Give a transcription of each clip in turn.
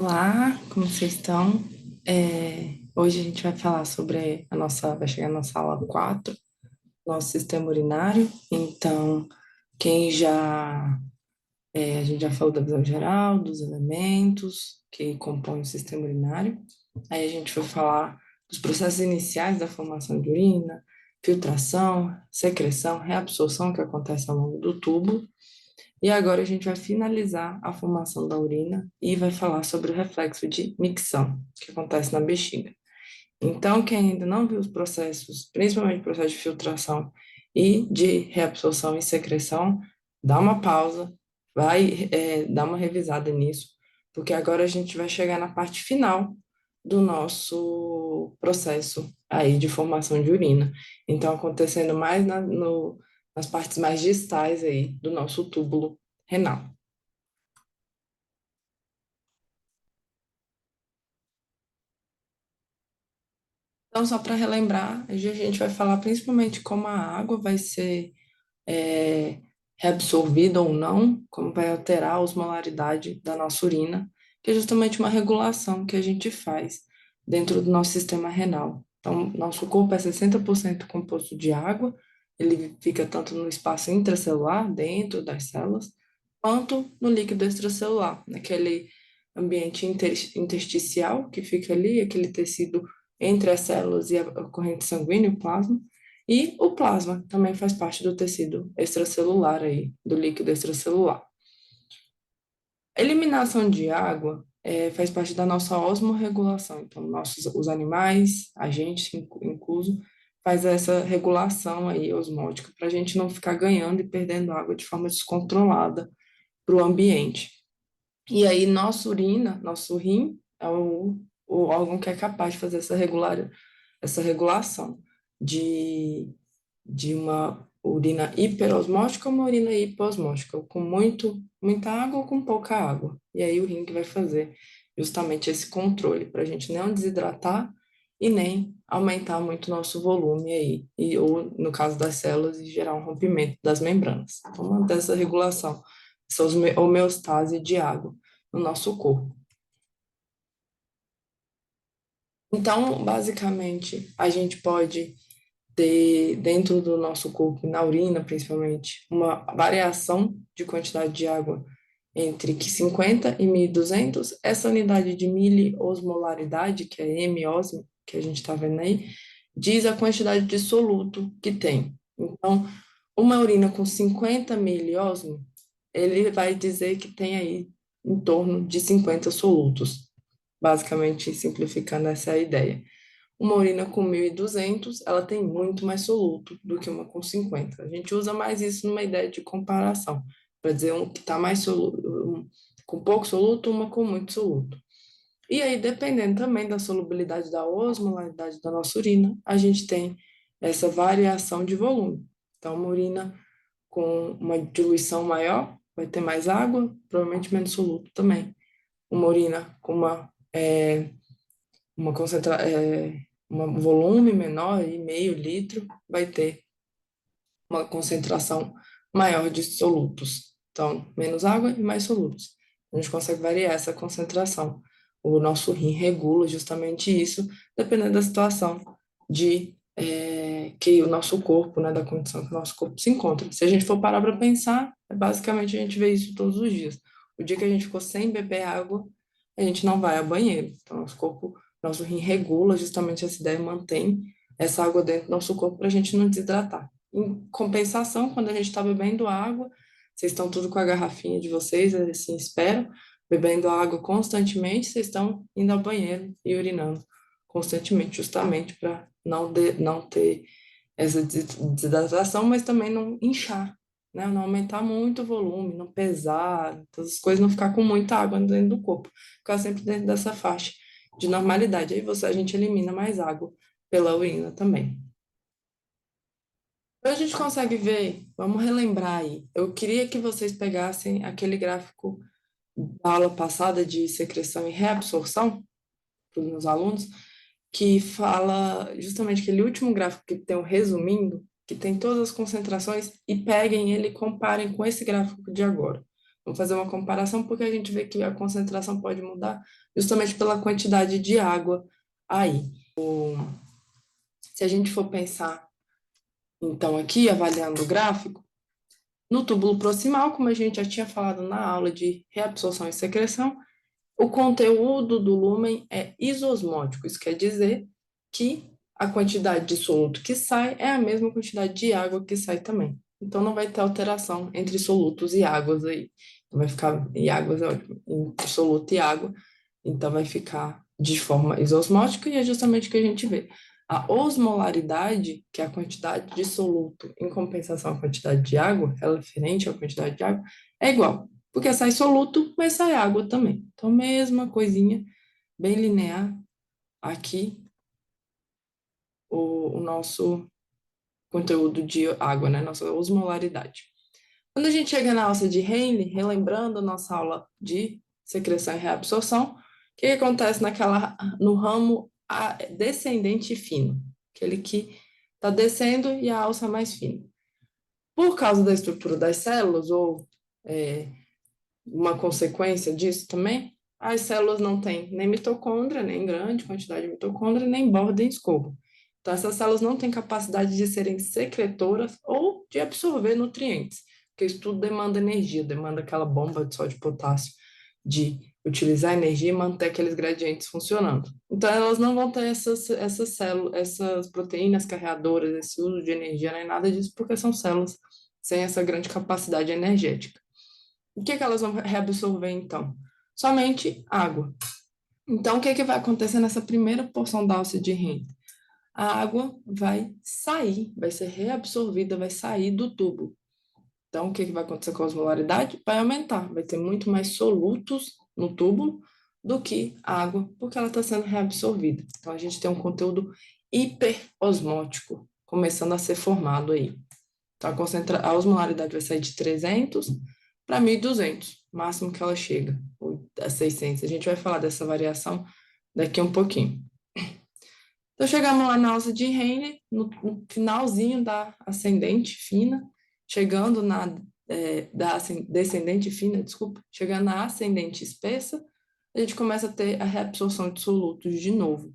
Olá, como vocês estão? Hoje a gente vai falar sobre vai chegar na sala 4, nosso sistema urinário. Então, quem já, a gente já falou da visão geral, dos elementos que compõem o sistema urinário. Aí a gente vai falar dos processos iniciais da formação de urina, filtração, secreção, reabsorção que acontece ao longo do tubo. E agora a gente vai finalizar a formação da urina e vai falar sobre o reflexo de micção, que acontece na bexiga. Então, quem ainda não viu os processos, principalmente o processo de filtração e de reabsorção e secreção, dá uma pausa, vai, dar uma revisada nisso, porque agora a gente vai chegar na parte final do nosso processo aí de formação de urina. Então, acontecendo mais nas partes mais distais aí do nosso túbulo renal. Então, só para relembrar, hoje a gente vai falar principalmente como a água vai ser é, reabsorvida ou não, como vai alterar a osmolaridade da nossa urina, que é justamente uma regulação que a gente faz dentro do nosso sistema renal. Então, nosso corpo é 60% composto de água, ele fica tanto no espaço intracelular, dentro das células, quanto no líquido extracelular, naquele ambiente intersticial que fica ali, aquele tecido entre as células e a corrente sanguínea, o plasma. E o plasma também faz parte do tecido extracelular aí, do líquido extracelular. A eliminação de água faz parte da nossa osmorregulação. Então, os animais, a gente incluso, faz essa regulação aí osmótica para a gente não ficar ganhando e perdendo água de forma descontrolada para o ambiente. E aí, nossa urina, nosso rim, é o órgão que é capaz de fazer essa regulação de uma urina hiperosmótica ou uma urina hipoosmótica, ou com muita água ou com pouca água. E aí o rim que vai fazer justamente esse controle para a gente não desidratar e nem aumentar muito o nosso volume aí, ou no caso das células, e gerar um rompimento das membranas. Então, manter essa regulação, essa homeostase de água no nosso corpo. Então, basicamente, a gente pode ter dentro do nosso corpo, na urina principalmente, uma variação de quantidade de água entre 50 e 1.200. Essa unidade de miliosmolaridade, que é mosm, que a gente está vendo aí, diz a quantidade de soluto que tem. Então, uma urina com 50 miliosmo, ele vai dizer que tem aí em torno de 50 solutos. Basicamente, simplificando essa ideia. Uma urina com 1.200, ela tem muito mais soluto do que uma com 50. A gente usa mais isso numa ideia de comparação, para dizer um que está mais soluto, com pouco soluto, uma com muito soluto. E aí, dependendo também da solubilidade da osmolaridade da nossa urina, a gente tem essa variação de volume. Então, uma urina com uma diluição maior vai ter mais água, provavelmente menos soluto também. Uma urina com uma concentra, um volume menor, e meio litro, vai ter uma concentração maior de solutos. Então, menos água e mais solutos. A gente consegue variar essa concentração. O nosso rim regula justamente isso, dependendo da situação que o nosso corpo, né, da condição que o nosso corpo se encontra. Se a gente for parar para pensar, basicamente a gente vê isso todos os dias. O dia que a gente ficou sem beber água, a gente não vai ao banheiro. Então, nosso rim regula justamente essa ideia, mantém essa água dentro do nosso corpo para a gente não desidratar. Em compensação, quando a gente está bebendo água, vocês estão tudo com a garrafinha de vocês, assim, espero, bebendo água constantemente, vocês estão indo ao banheiro e urinando constantemente, justamente para não ter essa desidratação, mas também não inchar, né? Não aumentar muito o volume, não pesar, todas as coisas não ficar com muita água dentro do corpo, ficar sempre dentro dessa faixa de normalidade. Aí a gente elimina mais água pela urina também. Então, a gente consegue ver, vamos relembrar aí. Eu queria que vocês pegassem aquele gráfico da aula passada de secreção e reabsorção para os meus alunos, que fala justamente aquele último gráfico que tem um resumindo, que tem todas as concentrações, e peguem ele e comparem com esse gráfico de agora. Vamos fazer uma comparação porque a gente vê que a concentração pode mudar justamente pela quantidade de água aí. Se a gente for pensar, então, aqui, avaliando o gráfico, no túbulo proximal, como a gente já tinha falado na aula de reabsorção e secreção, o conteúdo do lúmen é isosmótico. Isso quer dizer que a quantidade de soluto que sai é a mesma quantidade de água que sai também. Então não vai ter alteração entre solutos e águas aí. Então vai ficar, e águas é ótimo, entre soluto e água, então vai ficar de forma isosmótica e é justamente o que a gente vê. A osmolaridade, que é a quantidade de soluto em compensação à quantidade de água, ela é referente à quantidade de água, é igual. Porque sai soluto, mas sai água também. Então, mesma coisinha, bem linear. Aqui, o nosso conteúdo de água, né? Nossa osmolaridade. Quando a gente chega na alça de Henle, relembrando a nossa aula de secreção e reabsorção, o que acontece no ramo descendente fino? Aquele que está descendo e a alça mais fina. Por causa da estrutura das células, ou é, uma consequência disso também, as células não têm nem mitocôndria, nem grande quantidade de mitocôndria, nem borda em escopo. Então, essas células não têm capacidade de serem secretoras ou de absorver nutrientes, porque isso tudo demanda energia, demanda aquela bomba de sódio e potássio, de utilizar energia e manter aqueles gradientes funcionando. Então, elas não vão ter essas células, essas proteínas carreadoras, esse uso de energia, nem nada disso, porque são células sem essa grande capacidade energética. O que elas vão reabsorver então? Somente água. Então, o que vai acontecer nessa primeira porção da alça de Henle? A água vai sair, vai ser reabsorvida, vai sair do tubo. Então, o que vai acontecer com a osmolaridade? Vai aumentar, vai ter muito mais solutos no tubo do que água, porque ela está sendo reabsorvida. Então, a gente tem um conteúdo hiperosmótico começando a ser formado aí. Então, a osmolaridade vai sair de 300 para 1.200, máximo que ela chega, ou a 600. A gente vai falar dessa variação daqui a um pouquinho. Então, chegamos lá na alça de Henle, no finalzinho da ascendente fina, chegando descendente fina, desculpa, chegando na ascendente espessa, a gente começa a ter a reabsorção de solutos de novo.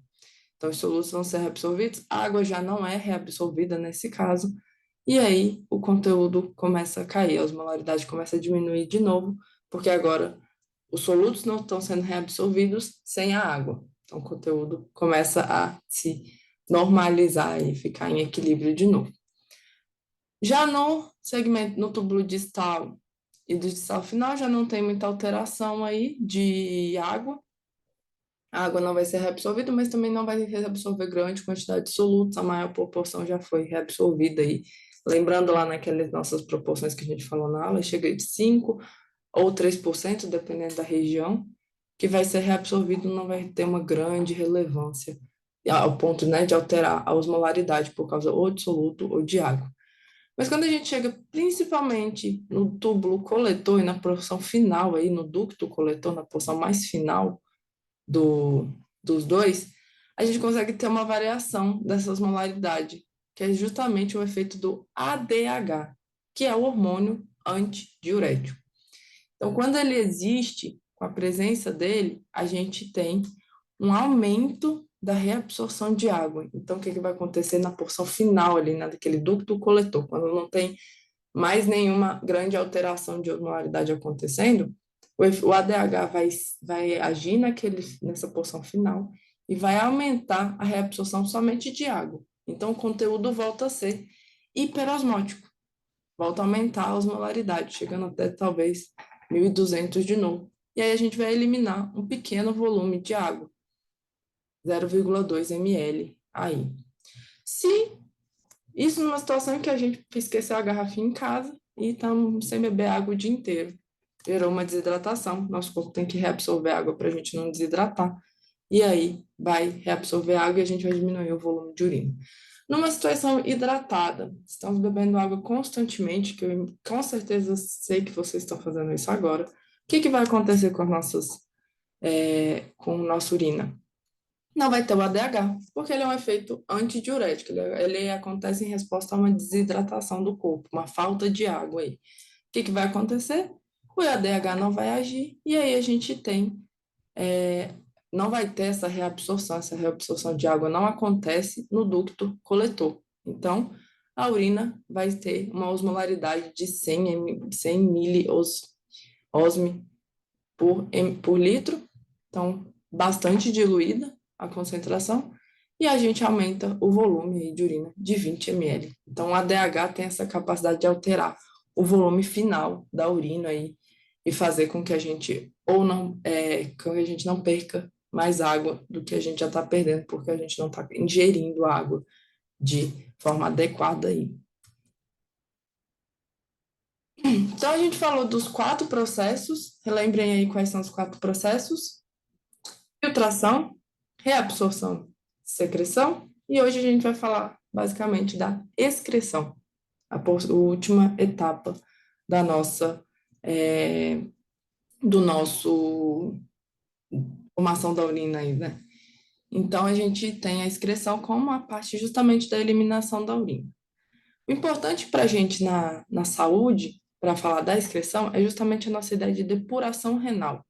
Então, os solutos vão ser reabsorvidos, a água já não é reabsorvida nesse caso, e aí o conteúdo começa a cair, a osmolaridade começa a diminuir de novo, porque agora os solutos não estão sendo reabsorvidos sem a água. Então o conteúdo começa a se normalizar e ficar em equilíbrio de novo. Já no segmento, no túbulo distal e do distal final, já não tem muita alteração aí de água. A água não vai ser reabsorvida, mas também não vai reabsorver grande quantidade de solutos, a maior proporção já foi reabsorvida aí. Lembrando lá naquelas nossas proporções que a gente falou na aula, chega de 5 ou 3%, dependendo da região, que vai ser reabsorvido, não vai ter uma grande relevância, ao ponto, né, de alterar a osmolaridade por causa ou de soluto ou de água. Mas quando a gente chega principalmente no túbulo coletor e na porção final aí, no ducto coletor, na porção mais final, do, dos dois, a gente consegue ter uma variação dessa osmolaridade, que é justamente o efeito do ADH, que é o hormônio antidiurético. Então, quando ele existe, com a presença dele, a gente tem um aumento da reabsorção de água. Então, o que vai acontecer na porção final ali, naquele ducto coletor, quando não tem mais nenhuma grande alteração de osmolaridade acontecendo, o ADH vai agir nessa porção final e vai aumentar a reabsorção somente de água. Então, o conteúdo volta a ser hiperosmótico, volta a aumentar a osmolaridade, chegando até talvez 1.200 de novo. E aí a gente vai eliminar um pequeno volume de água, 0,2 ml aí. Se isso numa situação em que a gente esqueceu a garrafinha em casa e estamos sem beber água o dia inteiro. Gerou uma desidratação. Nosso corpo tem que reabsorver água para a gente não desidratar. E aí vai reabsorver água e a gente vai diminuir o volume de urina. Numa situação hidratada, estamos bebendo água constantemente, que eu com certeza sei que vocês estão fazendo isso agora. O que vai acontecer com com a nossa urina? Não vai ter o ADH, porque ele é um efeito antidiurético, ele acontece em resposta a uma desidratação do corpo, uma falta de água aí. O que vai acontecer? o ADH não vai agir, e aí a gente tem, é, não vai ter essa reabsorção de água não acontece no ducto coletor. Então, a urina vai ter uma osmolaridade de 100 miliosme por litro, então bastante diluída a concentração, e a gente aumenta o volume aí de urina de 20 ml. Então, o ADH tem essa capacidade de alterar o volume final da urina aí e fazer com que a gente ou não, que a gente não perca mais água do que a gente já está perdendo, porque a gente não está ingerindo água de forma adequada aí. Então, a gente falou dos quatro processos, relembrem aí quais são os quatro processos: filtração, reabsorção, secreção, e hoje a gente vai falar basicamente da excreção, a última etapa da nossa, é, do nosso formação da urina aí, né? Então a gente tem a excreção como a parte justamente da eliminação da urina. O importante para a gente na saúde, para falar da excreção, é justamente a nossa ideia de depuração renal.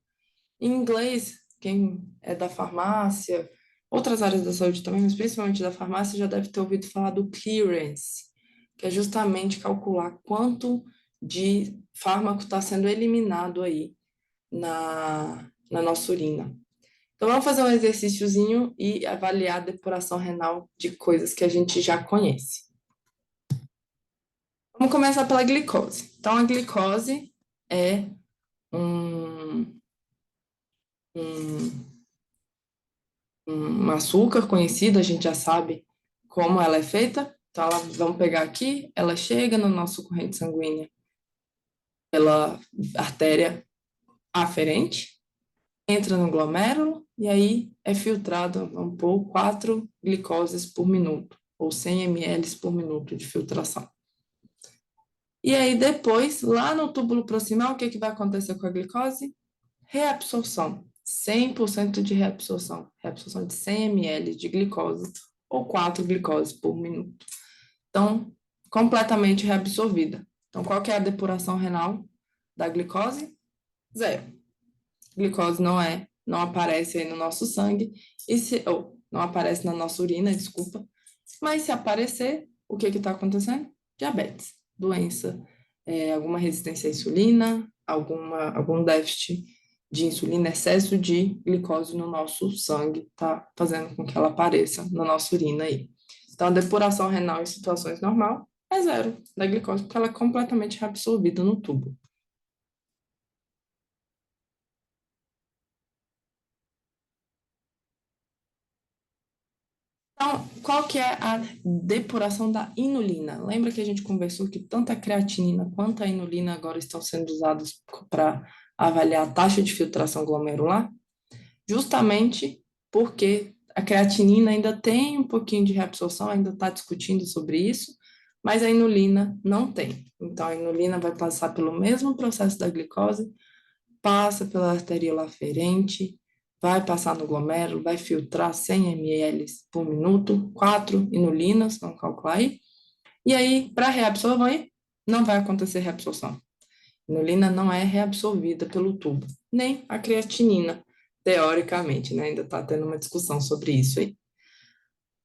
Em inglês, quem é da farmácia, outras áreas da saúde também, mas principalmente da farmácia, já deve ter ouvido falar do clearance, que é justamente calcular quanto de fármaco está sendo eliminado aí na nossa urina. Então, vamos fazer um exercíciozinho e avaliar a depuração renal de coisas que a gente já conhece. Vamos começar pela glicose. Então, a glicose é um, um um açúcar conhecido, a gente já sabe como ela é feita. Então, vamos pegar aqui, ela chega no nosso corrente sanguínea pela artéria aferente, entra no glomérulo e aí é filtrado, vamos pôr 4 glicoses por minuto, ou 100 ml por minuto de filtração. E aí depois, lá no túbulo proximal, o que vai acontecer com a glicose? Reabsorção, 100% de reabsorção, reabsorção de 100 ml de glicose ou 4 glicoses por minuto. Então, completamente reabsorvida. Então, qual que é a depuração renal da glicose? Zero. Glicose não aparece aí no nosso sangue, não aparece na nossa urina, desculpa. Mas se aparecer, o que está acontecendo? Diabetes, doença, alguma resistência à insulina, algum déficit de insulina, excesso de glicose no nosso sangue, tá fazendo com que ela apareça na nossa urina aí. Então, a depuração renal em situações normais é zero da glicose, porque ela é completamente reabsorvida no tubo. Então, qual que é a depuração da inulina? Lembra que a gente conversou que tanto a creatinina quanto a inulina agora estão sendo usados para avaliar a taxa de filtração glomerular? Justamente porque a creatinina ainda tem um pouquinho de reabsorção, ainda está discutindo sobre isso, mas a inulina não tem. Então, a inulina vai passar pelo mesmo processo da glicose, passa pela arteríola aferente, vai passar no glomérulo, vai filtrar 100 ml por minuto, 4 inulinas, vamos calcular aí. E aí, para reabsorver, não vai acontecer reabsorção. Inulina não é reabsorvida pelo tubo, nem a creatinina, teoricamente, né? Ainda está tendo uma discussão sobre isso aí.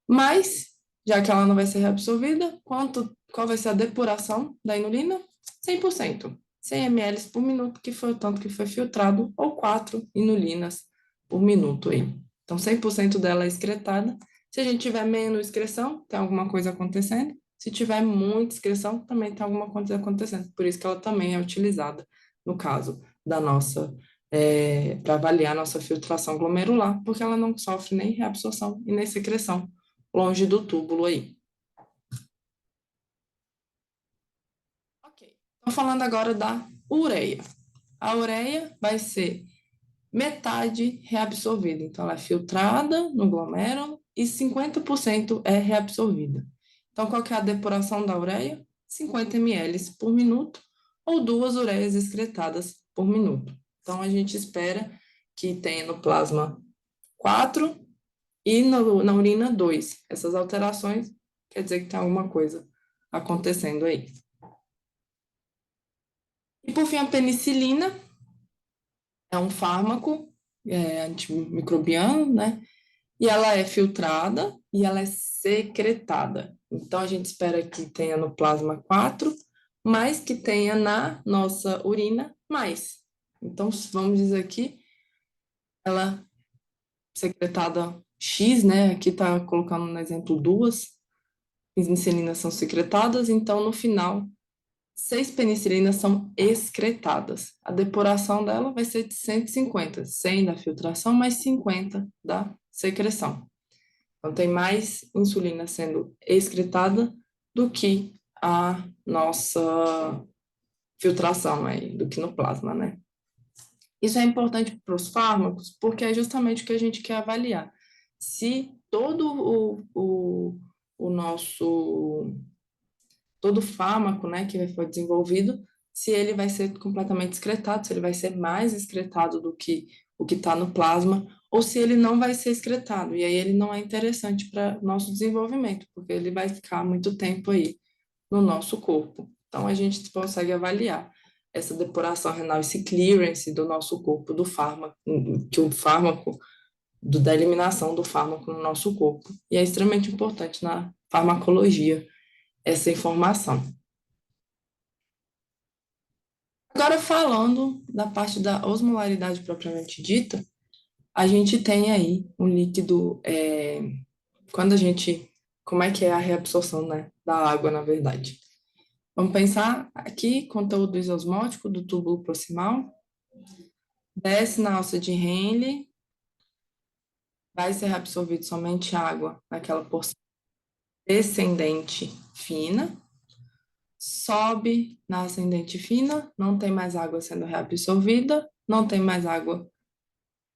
Mas, já que ela não vai ser reabsorvida, qual vai ser a depuração da inulina? 100%. 100 ml por minuto, que foi o tanto que foi filtrado, ou 4 inulinas por minuto aí. Então, 100% dela é excretada. Se a gente tiver menos excreção, tem alguma coisa acontecendo. Se tiver muita excreção, também tem alguma coisa acontecendo. Por isso que ela também é utilizada no caso da nossa, para avaliar a nossa filtração glomerular, porque ela não sofre nem reabsorção e nem secreção longe do túbulo aí. Ok. Estou falando agora da ureia. A ureia vai ser metade reabsorvida. Então, ela é filtrada no glomérulo e 50% é reabsorvida. Então, qual que é a depuração da ureia? 50 ml por minuto ou 2 ureias excretadas por minuto. Então, a gente espera que tenha no plasma 4 e na urina 2. Essas alterações quer dizer que tem alguma coisa acontecendo aí. E por fim, a penicilina é um fármaco antimicrobiano, né? E ela é filtrada e ela é secretada. Então, a gente espera que tenha no plasma 4, mas que tenha na nossa urina mais. Então, vamos dizer aqui, ela secretada X, né? Aqui está colocando no exemplo duas penicilinas são secretadas, então no final, 6 penicilinas são excretadas. A depuração dela vai ser de 150, 100 da filtração, mais 50 da secreção. Então, tem mais insulina sendo excretada do que a nossa filtração aí, do que no plasma, né? Isso é importante para os fármacos, porque é justamente o que a gente quer avaliar. Se o nosso, todo fármaco, né, que foi desenvolvido, se ele vai ser completamente excretado, se ele vai ser mais excretado do que o que está no plasma, ou se ele não vai ser excretado. E aí ele não é interessante para nosso desenvolvimento, porque ele vai ficar muito tempo aí no nosso corpo. Então, a gente consegue avaliar essa depuração renal, esse clearance do nosso corpo, do fármaco, que o fármaco, da eliminação do fármaco no nosso corpo. E é extremamente importante na farmacologia essa informação. Agora, falando da parte da osmolaridade propriamente dita, a gente tem aí um líquido, quando a gente, como é que é a reabsorção, né, da água, na verdade. Vamos pensar aqui, conteúdo isosmótico do túbulo proximal, desce na alça de Henle, vai ser reabsorvido somente água naquela porção descendente fina, sobe na ascendente fina, não tem mais água sendo reabsorvida, não tem mais água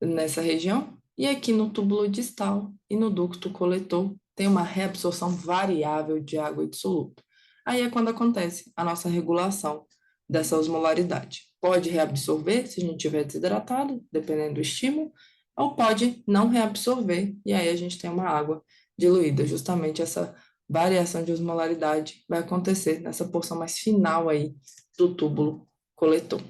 nessa região, e aqui no túbulo distal e no ducto coletor tem uma reabsorção variável de água e de soluto. Aí é quando acontece a nossa regulação dessa osmolaridade. Pode reabsorver se a gente estiver desidratado, dependendo do estímulo, ou pode não reabsorver, e aí a gente tem uma água diluída. Justamente essa variação de osmolaridade vai acontecer nessa porção mais final aí do túbulo coletor.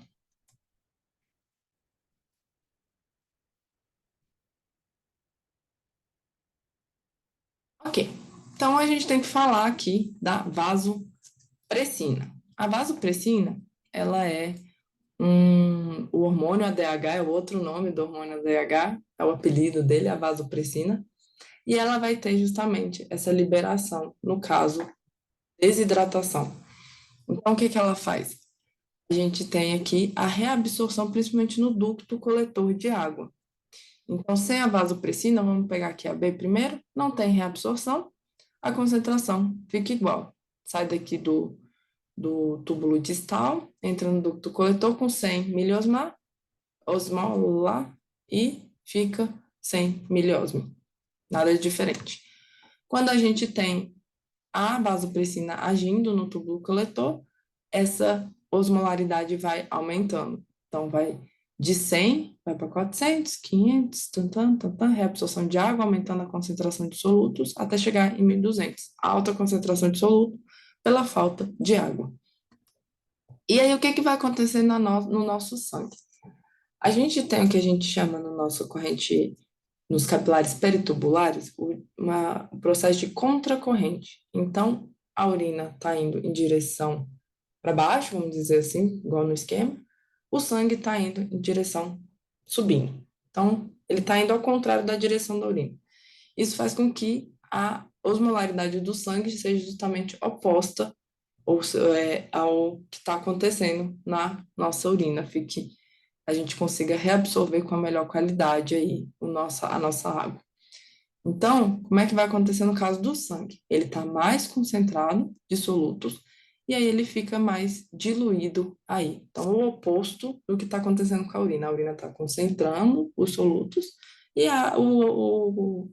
Ok, então a gente tem que falar aqui da vasopressina. A vasopressina, ela é o hormônio ADH, é o outro nome do hormônio ADH, é o apelido dele, a vasopressina, e ela vai ter justamente essa liberação, no caso, desidratação. Então, o que que ela faz? A gente tem aqui a reabsorção, principalmente no ducto coletor de água. Então, sem a vasopressina, vamos pegar aqui a B primeiro, não tem reabsorção, a concentração fica igual. Sai daqui do túbulo distal, entra no ducto coletor com 100 miliosmol, osmolar, e fica 100 miliosmo. Nada de diferente. Quando a gente tem a vasopressina agindo no túbulo coletor, essa osmolaridade vai aumentando. Então, vai de 100, vai para 400, 500, reabsorção de água, aumentando a concentração de solutos, até chegar em 1.200. Alta concentração de soluto pela falta de água. E aí, o que, que vai acontecer no nosso sangue? A gente tem o que a gente chama no nosso corrente, nos capilares peritubulares, um processo de contracorrente. Então, a urina está indo em direção para baixo, vamos dizer assim, igual no esquema, o sangue está indo em direção subindo. Então, ele está indo ao contrário da direção da urina. Isso faz com que a osmolaridade do sangue seja justamente oposta ao que está acontecendo na nossa urina, fique a gente consiga reabsorver com a melhor qualidade aí a nossa água. Então, como é que vai acontecer no caso do sangue? Ele está mais concentrado de solutos e aí ele fica mais diluído aí. Então, o oposto do que está acontecendo com a urina. A urina está concentrando os solutos e o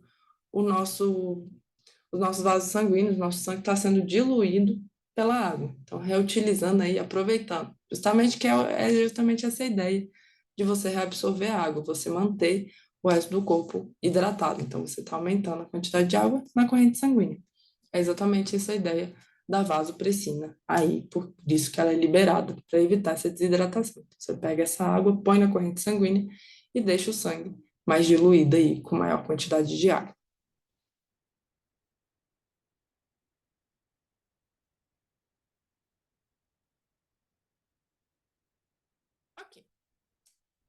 nosso, os nossos vasos sanguíneos, nosso sangue está sendo diluído pela água. Então, reutilizando aí, aproveitando. Justamente que é justamente essa ideia de você reabsorver a água, você manter o resto do corpo hidratado. Então, você está aumentando a quantidade de água na corrente sanguínea. É exatamente essa ideia da vasopressina. Aí, por isso que ela é liberada, para evitar essa desidratação. Você pega essa água, põe na corrente sanguínea e deixa o sangue mais diluído aí, com maior quantidade de água. Ok.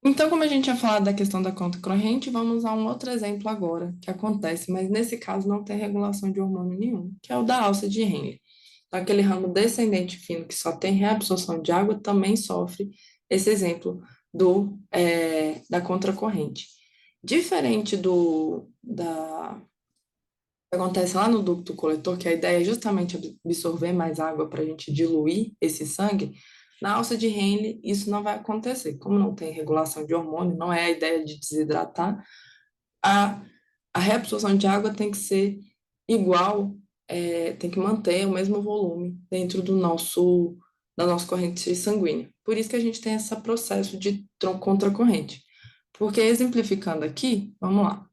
Então, como a gente tinha falado da questão da conta corrente, vamos usar um outro exemplo agora, que acontece, mas nesse caso não tem regulação de hormônio nenhum, que é o da alça de Henle. Então, aquele ramo descendente fino que só tem reabsorção de água também sofre esse exemplo da contracorrente. Diferente que acontece lá no ducto coletor, que a ideia é justamente absorver mais água para a gente diluir esse sangue, na alça de Henle isso não vai acontecer. Como não tem regulação de hormônio, não é a ideia de desidratar, a, a reabsorção de água tem que ser igual, tem que manter o mesmo volume dentro da nossa corrente sanguínea. Por isso que a gente tem esse processo de contracorrente. Porque exemplificando aqui, vamos lá.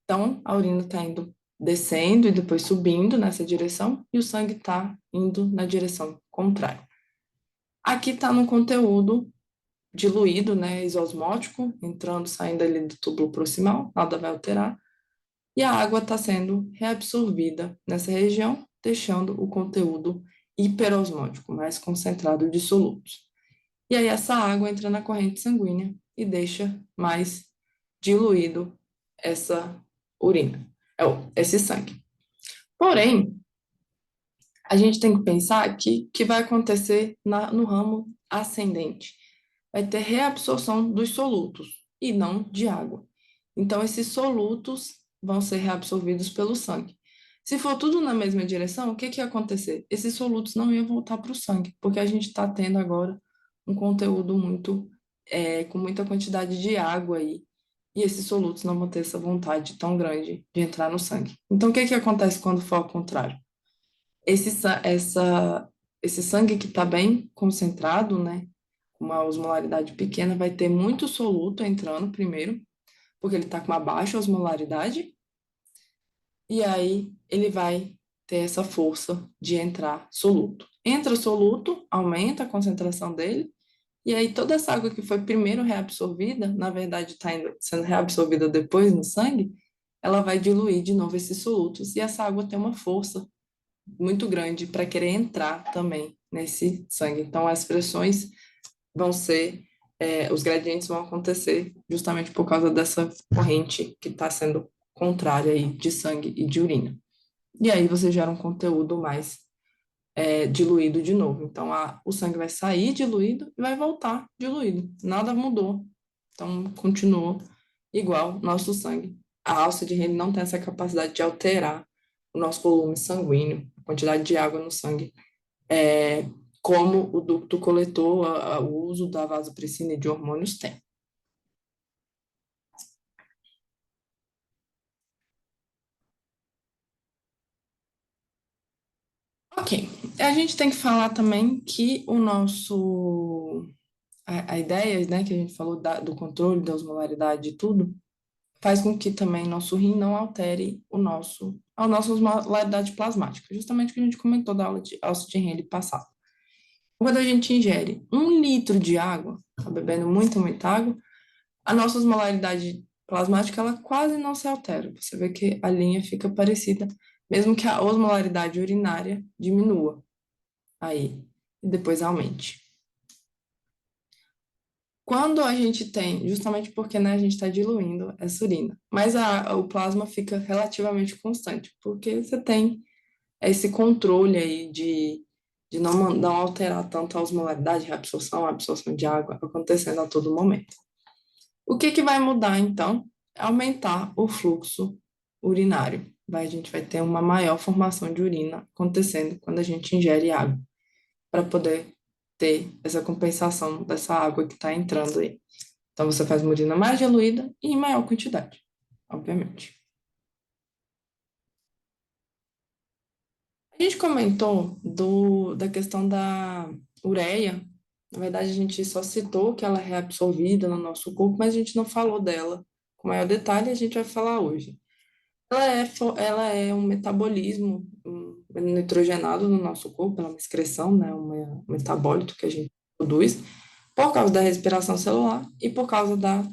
Então, a urina está indo descendo e depois subindo nessa direção, e o sangue está indo na direção contrária. Aqui está no conteúdo diluído, né, isosmótico, entrando, saindo ali do túbulo proximal, nada vai alterar, e a água está sendo reabsorvida nessa região, deixando o conteúdo hiperosmótico, mais concentrado de solutos. E aí essa água entra na corrente sanguínea e deixa mais diluído essa urina, esse sangue. Porém, a gente tem que pensar que vai acontecer no ramo ascendente. Vai ter reabsorção dos solutos e não de água. Então, esses solutos vão ser reabsorvidos pelo sangue. Se for tudo na mesma direção, o que que ia acontecer? Esses solutos não iam voltar para o sangue, porque a gente está tendo agora um conteúdo com muita quantidade de água aí, e esses solutos não vão ter essa vontade tão grande de entrar no sangue. Então, o que que acontece quando for ao contrário? Esse, sa- essa, esse sangue que está bem concentrado, né, com uma osmolaridade pequena, vai ter muito soluto entrando primeiro, porque ele está com uma baixa osmolaridade, e aí ele vai ter essa força de entrar soluto. Entra soluto, aumenta a concentração dele, e aí toda essa água que foi primeiro reabsorvida, na verdade está sendo reabsorvida depois no sangue, ela vai diluir de novo esses solutos, e essa água tem uma força muito grande para querer entrar também nesse sangue. Então, as pressões vão ser, os gradientes vão acontecer justamente por causa dessa corrente que está sendo contrária aí de sangue e de urina. E aí você gera um conteúdo mais diluído de novo. Então, o sangue vai sair diluído e vai voltar diluído. Nada mudou. Então, continuou igual nosso sangue. A alça de Henle não tem essa capacidade de alterar o nosso volume sanguíneo, a quantidade de água no sangue, é, como o ducto coletor, o uso da vasopressina e de hormônios tem. Ok, a gente tem que falar também que a ideia, né, que a gente falou do controle da osmolaridade e tudo, faz com que também nosso rim não altere a nossa osmolaridade plasmática, justamente o que a gente comentou da aula de alça de Henle passada. Quando a gente ingere 1 litro de água, tá bebendo muita água, a nossa osmolaridade plasmática ela quase não se altera. Você vê que a linha fica parecida, mesmo que a osmolaridade urinária diminua aí e depois aumente. Quando a gente tem, justamente porque né, a gente está diluindo essa urina, mas o plasma fica relativamente constante, porque você tem esse controle aí de não alterar tanto a osmolaridade, a absorção de água acontecendo a todo momento. O que que vai mudar, então? Aumentar o fluxo urinário. A gente vai ter uma maior formação de urina acontecendo quando a gente ingere água, para poder ter essa compensação dessa água que está entrando aí. Então, você faz uma urina mais diluída e em maior quantidade, obviamente. A gente comentou da questão da ureia. Na verdade, a gente só citou que ela é reabsorvida no nosso corpo, mas a gente não falou dela com maior detalhe, a gente vai falar hoje. Ela é um nitrogenado no nosso corpo, é uma excreção, né, um metabólito que a gente produz, por causa da respiração celular e por causa da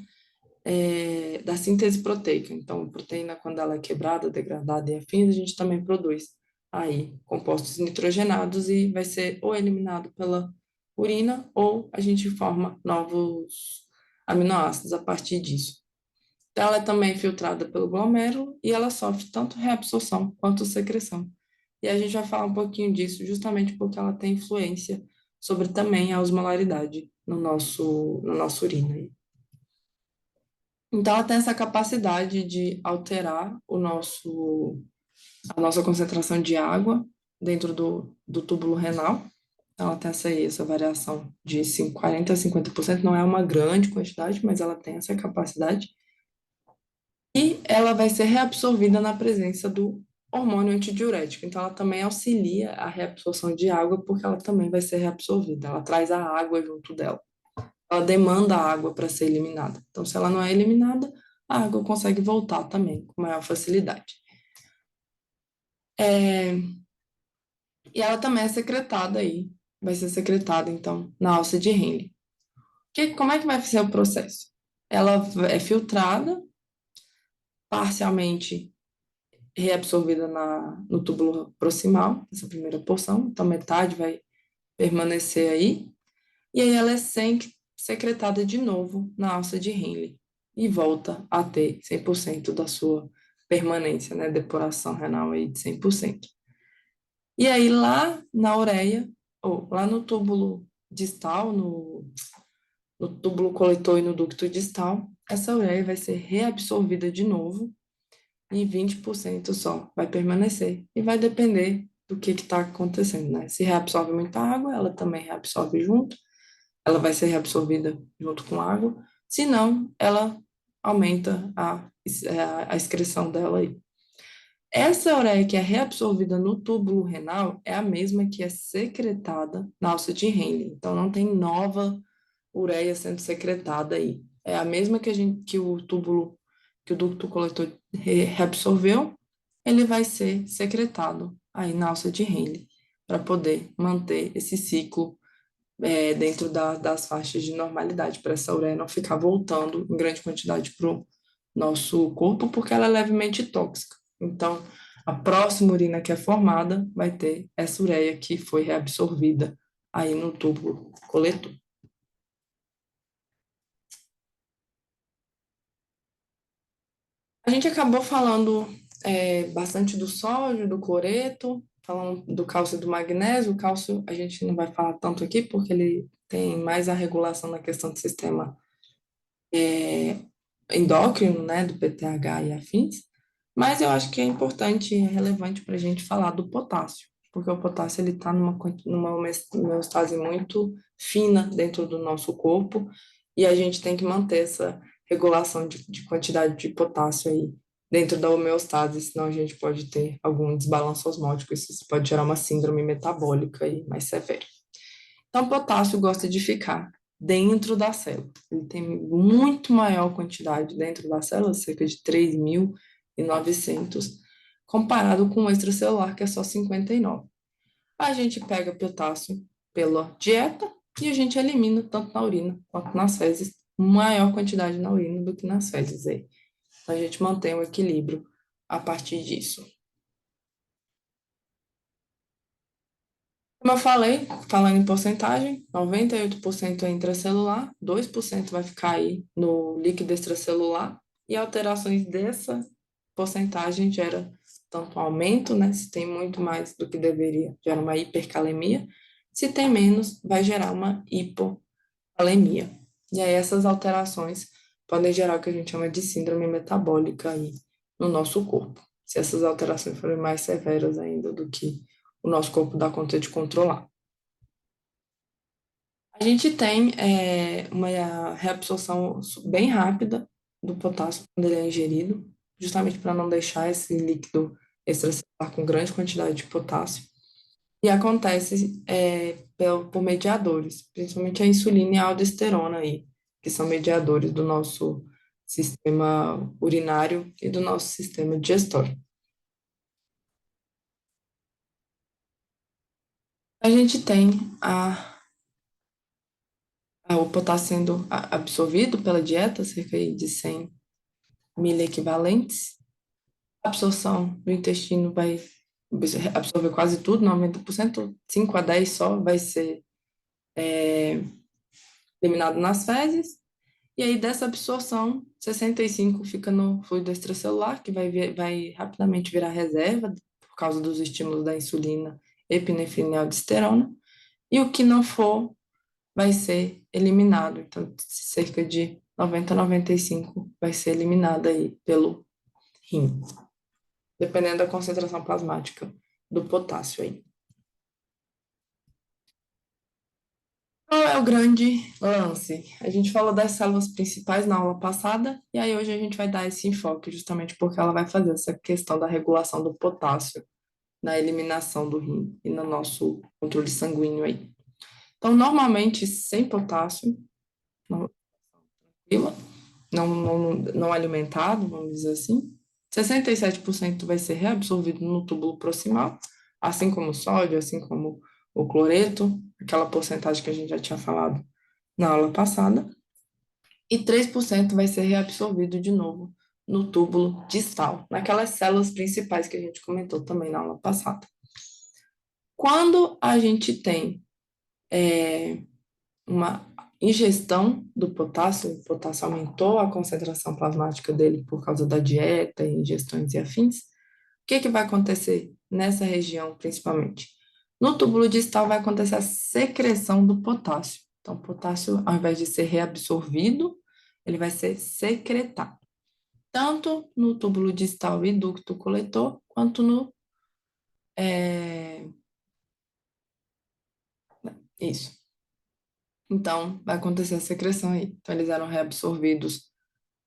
síntese proteica. Então, a proteína, quando ela é quebrada, degradada e afins, a gente também produz aí compostos nitrogenados e vai ser ou eliminado pela urina ou a gente forma novos aminoácidos a partir disso. Então, ela é também filtrada pelo glomérulo e ela sofre tanto reabsorção quanto secreção. E a gente vai falar um pouquinho disso justamente porque ela tem influência sobre também a osmolaridade no nosso urina. Então, ela tem essa capacidade de alterar a nossa concentração de água dentro do túbulo renal. Ela tem essa variação de 40% a 50%, não é uma grande quantidade, mas ela tem essa capacidade. E ela vai ser reabsorvida na presença do hormônio antidiurético. Então, ela também auxilia a reabsorção de água, porque ela também vai ser reabsorvida. Ela traz a água junto dela. Ela demanda a água para ser eliminada. Então, se ela não é eliminada, a água consegue voltar também com maior facilidade. E ela também é secretada aí, vai ser secretada, então, na alça de Henle. Como é que vai ser o processo? Ela é filtrada, parcialmente reabsorvida no túbulo proximal, essa primeira porção, então metade vai permanecer aí, e aí ela é secretada de novo na alça de Henle e volta a ter 100% da sua permanência, né, depuração renal aí de 100%. E aí lá na ureia, ou lá no túbulo distal, no túbulo coletor e no ducto distal, essa ureia vai ser reabsorvida de novo e 20% só vai permanecer. E vai depender do que está acontecendo, né? Se reabsorve muita água, ela também reabsorve junto, ela vai ser reabsorvida junto com água. Se não, ela aumenta a excreção dela aí. Essa ureia que é reabsorvida no túbulo renal é a mesma que é secretada na alça de Henle. Então, não tem nova ureia sendo secretada aí. É a mesma que o ducto coletor reabsorveu, ele vai ser secretado aí na alça de Henle, para poder manter esse ciclo dentro das faixas de normalidade, para essa ureia não ficar voltando em grande quantidade para o nosso corpo, porque ela é levemente tóxica. Então, a próxima urina que é formada vai ter essa ureia que foi reabsorvida aí no tubo coletor. A gente acabou falando bastante do sódio, do cloreto, falando do cálcio e do magnésio. O cálcio a gente não vai falar tanto aqui, porque ele tem mais a regulação na questão do sistema endócrino, né, do PTH e afins. Mas eu acho que é importante e relevante para a gente falar do potássio, porque o potássio ele está numa homeostase muito fina dentro do nosso corpo e a gente tem que manter essa regulação de quantidade de potássio aí dentro da homeostase, senão a gente pode ter algum desbalanço osmótico, isso pode gerar uma síndrome metabólica aí mais severa. Então, o potássio gosta de ficar dentro da célula. Ele tem muito maior quantidade dentro da célula, cerca de 3.900, comparado com o extracelular, que é só 59. A gente pega potássio pela dieta e a gente elimina tanto na urina quanto nas fezes, maior quantidade na urina do que nas fezes aí. Então, a gente mantém o equilíbrio a partir disso. Como eu falei, falando em porcentagem, 98% é intracelular, 2% vai ficar aí no líquido extracelular, e alterações dessa porcentagem gera tanto aumento, né? Se tem muito mais do que deveria, gera uma hipercalemia. Se tem menos, vai gerar uma hipocalemia. E aí essas alterações podem gerar o que a gente chama de síndrome metabólica aí no nosso corpo. Se essas alterações forem mais severas ainda do que o nosso corpo dá conta de controlar. A gente tem uma reabsorção bem rápida do potássio quando ele é ingerido, justamente para não deixar esse líquido extracelular com grande quantidade de potássio. E acontece por mediadores, principalmente a insulina e a aldosterona aí, que são mediadores do nosso sistema urinário e do nosso sistema digestório. A gente tem o potássio sendo absorvido pela dieta, cerca aí de 100 mil equivalentes. A absorção do intestino vai absorver quase tudo, 90%, 5 a 10 só vai ser eliminado nas fezes. E aí, dessa absorção, 65 fica no fluido extracelular, que vai rapidamente virar reserva por causa dos estímulos da insulina, epinefrina e aldosterona. E o que não for vai ser eliminado. Então, cerca de 90 a 95 vai ser eliminado aí pelo rim, dependendo da concentração plasmática do potássio aí. Qual é o grande lance? A gente falou das células principais na aula passada, e aí hoje a gente vai dar esse enfoque, justamente porque ela vai fazer essa questão da regulação do potássio na eliminação do rim e no nosso controle sanguíneo aí. Então, normalmente, sem potássio, não, não alimentado, vamos dizer assim, 67% vai ser reabsorvido no túbulo proximal, assim como o sódio, assim como o cloreto, aquela porcentagem que a gente já tinha falado na aula passada, e 3% vai ser reabsorvido de novo no túbulo distal, naquelas células principais que a gente comentou também na aula passada. Quando a gente tem uma ingestão do potássio, o potássio aumentou a concentração plasmática dele por causa da dieta, ingestões e afins, o que que vai acontecer nessa região principalmente? No túbulo distal vai acontecer a secreção do potássio. Então, o potássio, ao invés de ser reabsorvido, ele vai ser secretado, tanto no túbulo distal e ducto coletor, quanto no. É, isso. Então, vai acontecer a secreção aí. Então, eles eram reabsorvidos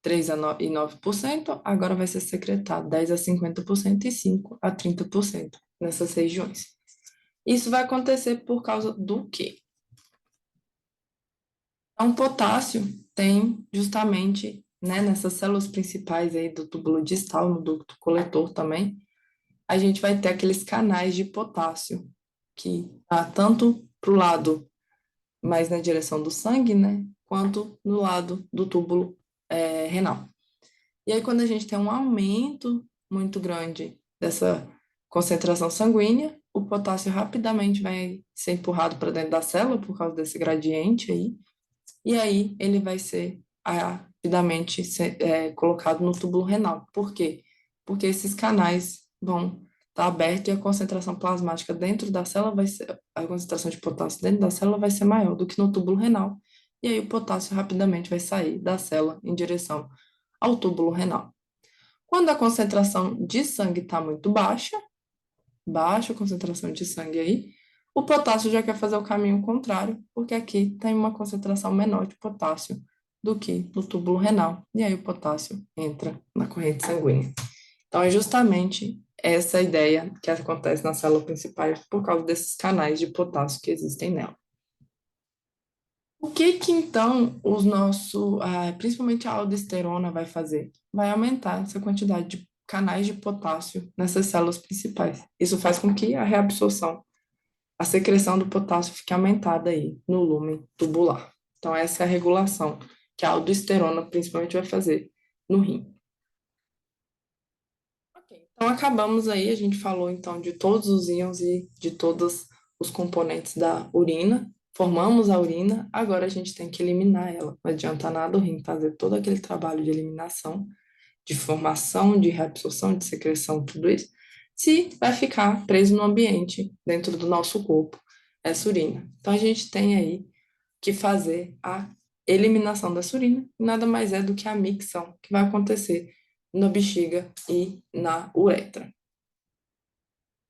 3 a 9% agora vai ser secretado 10 a 50% e 5 a 30% nessas regiões. Isso vai acontecer por causa do quê? Então, potássio tem justamente, né, nessas células principais aí do túbulo distal, no ducto coletor também, a gente vai ter aqueles canais de potássio, que tá tanto para o lado mais na direção do sangue, né, quanto no lado do túbulo renal. E aí, quando a gente tem um aumento muito grande dessa concentração sanguínea, o potássio rapidamente vai ser empurrado para dentro da célula por causa desse gradiente aí, e aí ele vai ser rapidamente colocado no túbulo renal. Por quê? Porque esses canais vão estar abertos e a concentração plasmática dentro da célula vai ser, a concentração de potássio dentro da célula vai ser maior do que no túbulo renal. E aí o potássio rapidamente vai sair da célula em direção ao túbulo renal. Quando a concentração de sangue está muito baixa a concentração de sangue aí, o potássio já quer fazer o caminho contrário, porque aqui tem uma concentração menor de potássio do que no túbulo renal, e aí o potássio entra na corrente sanguínea. Então, é justamente essa ideia que acontece na célula principal por causa desses canais de potássio que existem nela. O que que então principalmente a aldosterona vai fazer? Vai aumentar essa quantidade de canais de potássio nessas células principais. Isso faz com que a reabsorção, a secreção do potássio fique aumentada aí no lumen tubular. Então essa é a regulação que a aldosterona principalmente vai fazer no rim. Ok, então acabamos aí, a gente falou então de todos os íons e de todos os componentes da urina. Formamos a urina, agora a gente tem que eliminar ela. Não adianta nada o rim fazer todo aquele trabalho de eliminação, de formação, de reabsorção, de secreção, tudo isso, se vai ficar preso no ambiente, dentro do nosso corpo, essa urina. Então a gente tem aí que fazer a eliminação dessa urina, nada mais é do que a micção, que vai acontecer na bexiga e na uretra.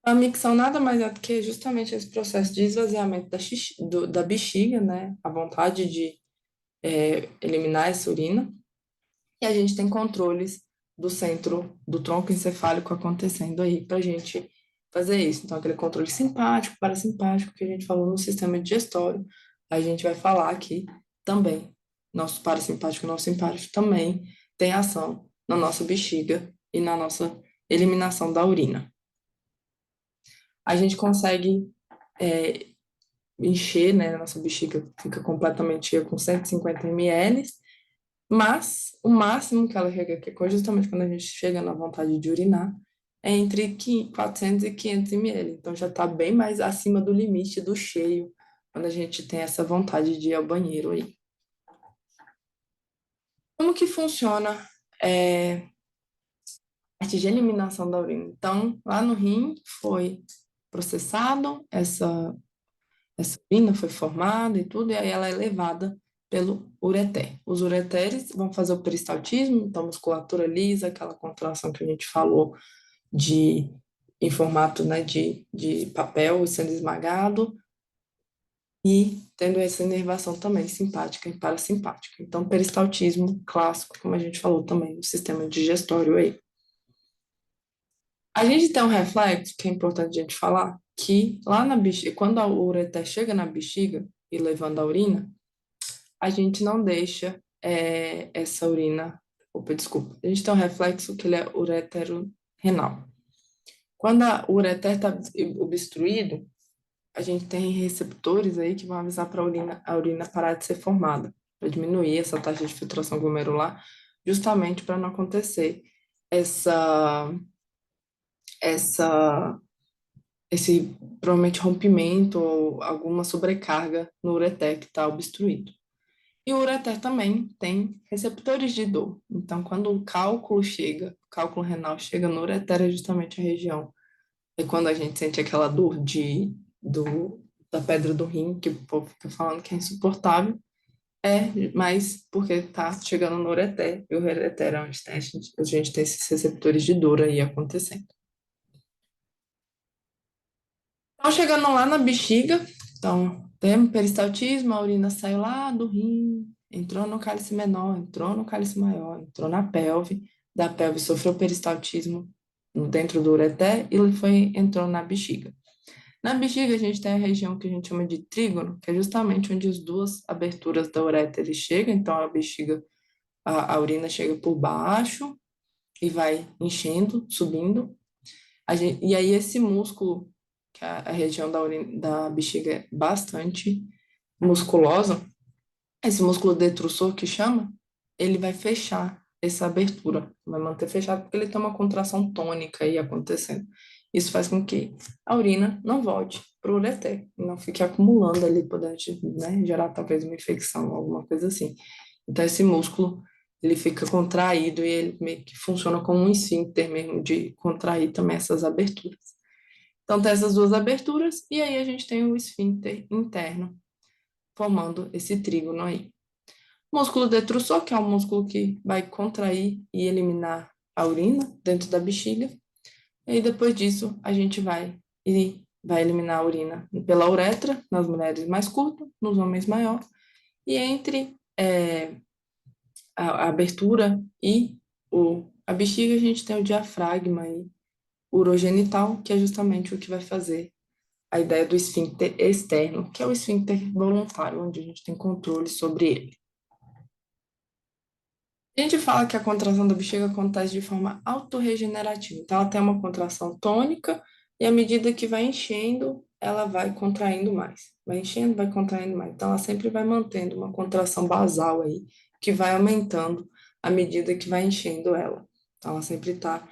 A micção nada mais é do que justamente esse processo de esvaziamento da bexiga, né? A vontade de eliminar essa urina. E a gente tem controles do centro do tronco encefálico acontecendo aí para a gente fazer isso. Então, aquele controle simpático, parasimpático que a gente falou no sistema digestório, a gente vai falar aqui também. Nosso parasimpático e nosso simpático também tem ação na nossa bexiga e na nossa eliminação da urina. A gente consegue encher, né? A nossa bexiga fica completamente cheia com 150 ml, mas o máximo que ela chega, que é justamente quando a gente chega na vontade de urinar, é entre 400 e 500 ml. Então já está bem mais acima do limite do cheio, quando a gente tem essa vontade de ir ao banheiro aí. Como que funciona a parte de eliminação da urina? Então, lá no rim foi processado, essa urina foi formada e tudo, e aí ela é levada pelo ureter. Os ureteres vão fazer o peristaltismo, então musculatura lisa, aquela contração que a gente falou de em formato, né, de papel sendo esmagado e tendo essa inervação também simpática e parasimpática. Então, peristaltismo clássico, como a gente falou também no sistema digestório aí. A gente tem um reflexo que é importante a gente falar, que lá na bexiga, quando a ureter chega na bexiga e levando a urina, a gente não deixa essa urina, opa, desculpa, a gente tem um reflexo que ele é uretero-renal. Quando o ureter está obstruído, a gente tem receptores aí que vão avisar para a urina parar de ser formada, para diminuir essa taxa de filtração glomerular, justamente para não acontecer essa, essa, esse provavelmente rompimento ou alguma sobrecarga no ureter que está obstruído. E o ureter também tem receptores de dor. Então, quando o o cálculo renal chega no ureter, é justamente a região. É quando a gente sente aquela dor da pedra do rim, que o povo fica falando que é insuportável. É, mas porque tá chegando no ureter, e o ureter é onde tem, a gente tem esses receptores de dor aí acontecendo. Então, chegando lá na bexiga, então, temos peristaltismo, a urina saiu lá do rim, entrou no cálice menor, entrou no cálice maior, entrou na pelve, da pelve sofreu peristaltismo dentro do ureter e entrou na bexiga. Na bexiga, a gente tem a região que a gente chama de trígono, que é justamente onde as duas aberturas da ureter chegam, então a bexiga, a urina chega por baixo e vai enchendo, subindo, e aí esse músculo, que é a região da bexiga é bastante musculosa, esse músculo detrusor que chama, ele vai fechar essa abertura, vai manter fechado porque ele tem uma contração tônica aí acontecendo. Isso faz com que a urina não volte para o ureter, e não fique acumulando ali, podendo, né, gerar talvez uma infecção, alguma coisa assim. Então esse músculo, ele fica contraído e ele meio que funciona como um esfíncter mesmo de contrair também essas aberturas. Então, tem essas duas aberturas, e aí a gente tem o esfíncter interno, formando esse trígono aí. Músculo detrusor, que é um músculo que vai contrair e eliminar a urina dentro da bexiga. E aí, depois disso, a gente vai eliminar a urina pela uretra, nas mulheres mais curta, nos homens maior. E entre a abertura e a bexiga, a gente tem o diafragma aí, urogenital, que é justamente o que vai fazer a ideia do esfíncter externo, que é o esfíncter voluntário, onde a gente tem controle sobre ele. A gente fala que a contração da bexiga acontece de forma autorregenerativa. Então, ela tem uma contração tônica e à medida que vai enchendo, ela vai contraindo mais. Vai enchendo, vai contraindo mais. Então, ela sempre vai mantendo uma contração basal aí, que vai aumentando à medida que vai enchendo ela. Então, ela sempre está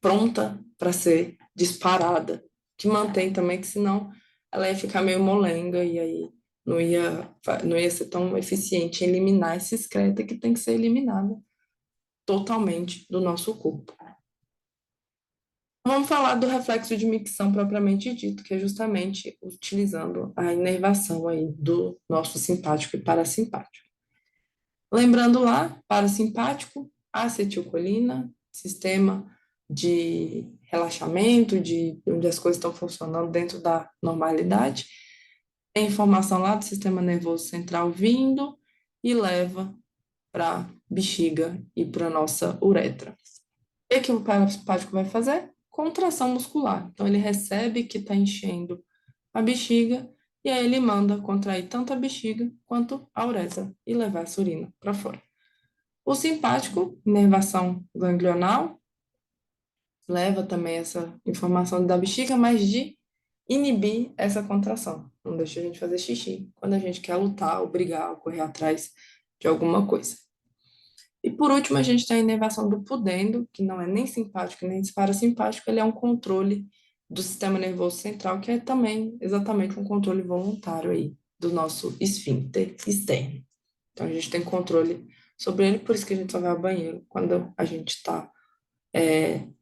pronta para ser disparada, que mantém também, que senão ela ia ficar meio molenga e aí não ia ser tão eficiente em eliminar essa excreta que tem que ser eliminada totalmente do nosso corpo. Vamos falar do reflexo de micção propriamente dito, que é justamente utilizando a inervação aí do nosso simpático e parasimpático. Lembrando lá, parasimpático, acetilcolina, sistema de relaxamento, de onde as coisas estão funcionando dentro da normalidade. Tem informação lá do sistema nervoso central vindo e leva para a bexiga e para a nossa uretra. O que o parasimpático vai fazer? Contração muscular. Então, ele recebe que está enchendo a bexiga e aí ele manda contrair tanto a bexiga quanto a uretra e levar essa urina para fora. O simpático, inervação ganglional, leva também essa informação da bexiga, mas de inibir essa contração. Não deixa a gente fazer xixi quando a gente quer lutar, ou brigar, ou correr atrás de alguma coisa. E por último, a gente tem a inervação do pudendo, que não é nem simpático nem parasimpático, ele é um controle do sistema nervoso central, que é também exatamente um controle voluntário aí do nosso esfíncter externo. Então a gente tem controle sobre ele, por isso que a gente só vai ao banheiro quando a gente está,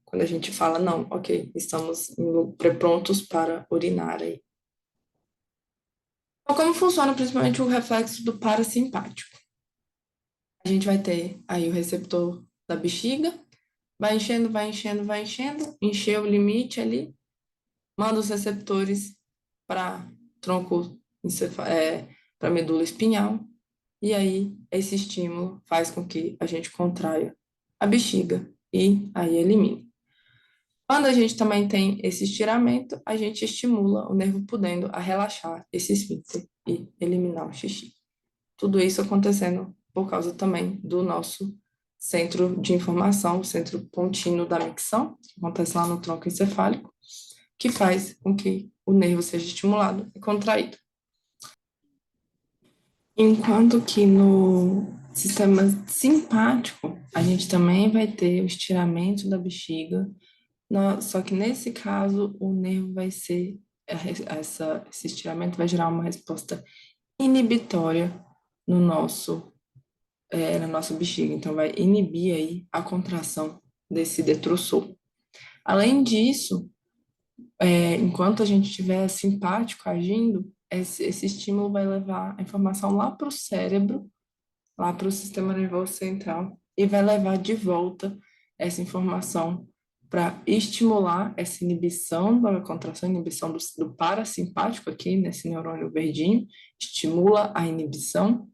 quando a gente fala, não, ok, estamos prontos para urinar aí. Então, como funciona principalmente o reflexo do parasimpático? A gente vai ter aí o receptor da bexiga, vai enchendo, vai enchendo, vai enchendo, encher o limite ali, manda os receptores para tronco, para medula espinhal, e aí esse estímulo faz com que a gente contraia a bexiga e aí elimina. Quando a gente também tem esse estiramento, a gente estimula o nervo pudendo a relaxar esse esfíncter e eliminar o xixi. Tudo isso acontecendo por causa também do nosso centro de informação, o centro pontinho da micção, que acontece lá no tronco encefálico, que faz com que o nervo seja estimulado e contraído. Enquanto que no sistema simpático, a gente também vai ter o estiramento da bexiga, só que nesse caso, o nervo vai ser, esse estiramento vai gerar uma resposta inibitória no na nossa bexiga. Então, vai inibir aí a contração desse detrusor. Além disso, enquanto a gente estiver simpático agindo, esse estímulo vai levar a informação lá para o cérebro, lá para o sistema nervoso central, e vai levar de volta essa informação para estimular essa inibição da contração, inibição do parasimpático aqui, nesse neurônio verdinho, estimula a inibição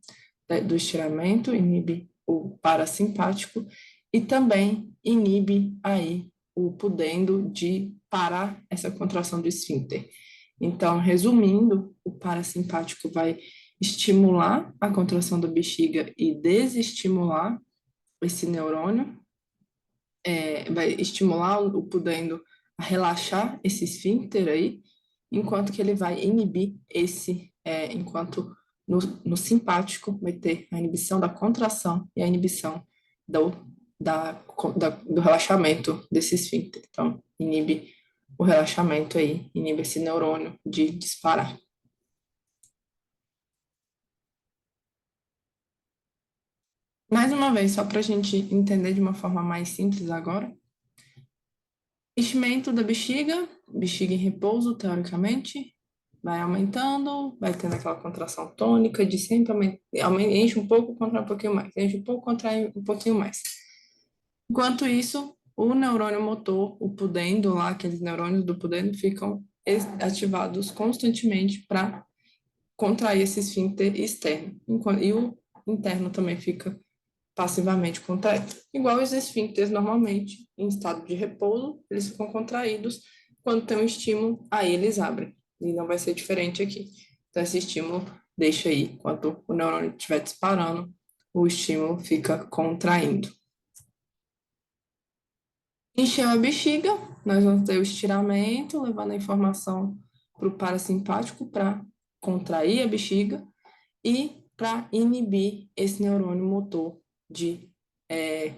do estiramento, inibe o parasimpático e também inibe aí o pudendo de parar essa contração do esfíncter. Então, resumindo, o parasimpático vai estimular a contração da bexiga e desestimular esse neurônio, vai estimular o pudendo a relaxar esse esfíncter aí, enquanto que ele vai inibir enquanto no simpático vai ter a inibição da contração e a inibição do, do relaxamento desse esfíncter. Então, inibe o relaxamento aí, inibe esse neurônio de disparar. Mais uma vez, só para a gente entender de uma forma mais simples agora. Enchimento da bexiga, bexiga em repouso, teoricamente, vai aumentando, vai tendo aquela contração tônica de sempre enche um pouco, contrai um pouquinho mais, enche um pouco, contrai um pouquinho mais. Enquanto isso, o neurônio motor, o pudendo lá, aqueles neurônios do pudendo ficam ativados constantemente para contrair esse esfíncter externo. E o interno também fica passivamente contraído. Igual os esfíncteres normalmente, em estado de repouso, eles ficam contraídos. Quando tem um estímulo, aí eles abrem. E não vai ser diferente aqui. Então, esse estímulo deixa aí, enquanto o neurônio estiver disparando, o estímulo fica contraindo. Encheu a bexiga, nós vamos ter o estiramento, levando a informação para o parasimpático para contrair a bexiga e para inibir esse neurônio motor de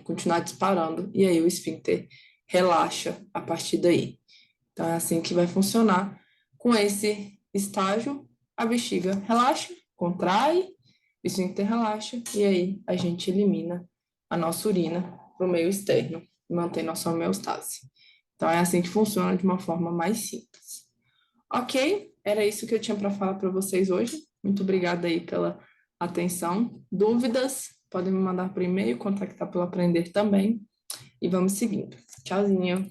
continuar disparando, e aí o esfíncter relaxa a partir daí. Então, é assim que vai funcionar. Com esse estágio, a bexiga relaxa, contrai, o esfíncter relaxa, e aí a gente elimina a nossa urina para o meio externo e mantém nossa homeostase. Então, é assim que funciona de uma forma mais simples. Ok? Era isso que eu tinha para falar para vocês hoje. Muito obrigada aí pela atenção. Dúvidas? Podem me mandar por e-mail, contactar pelo Aprender também. E vamos seguindo. Tchauzinho.